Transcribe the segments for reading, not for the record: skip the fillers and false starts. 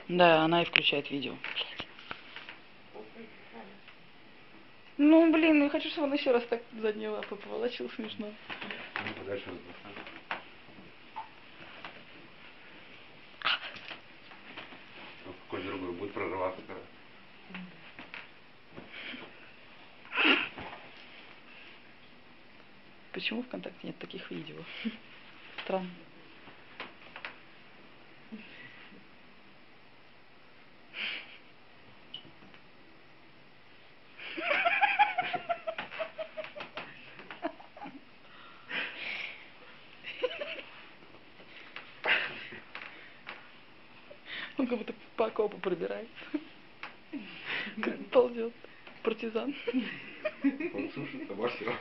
Да, она и включает видео. Ну, блин, я хочу, чтобы он еще раз так задние лапы поволочил, смешно. Ну, подальше разбросать. Какой другой будет прорываться. Почему ВКонтакте нет таких видео? Странно. Он как будто по окопу пробирается. Как ползет. Партизан. Он сушится во всем.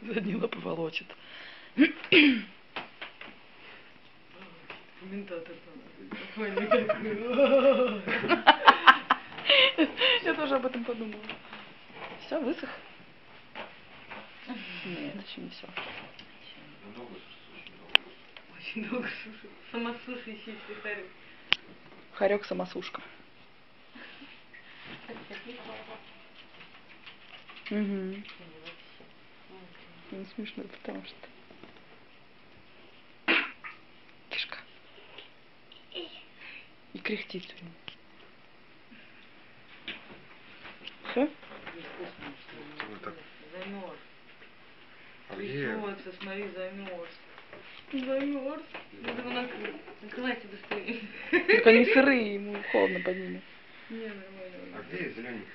Задние лапы волочит. Комментатор там. Я тоже об этом подумала. Все, высох? Нет, еще не все. Очень долго сушит. Самосушащийся хорек. Хорек самосушка. Угу. Ну, смешно, потому что... Кишка. И кряхтит все время. Все? Замерз. А Трясется, смотри, замерз. Замерз. Надо его накрыть. Накрывайте быстрее. Так они сырые, ему холодно под ними. Не, нормально. А где зелененький?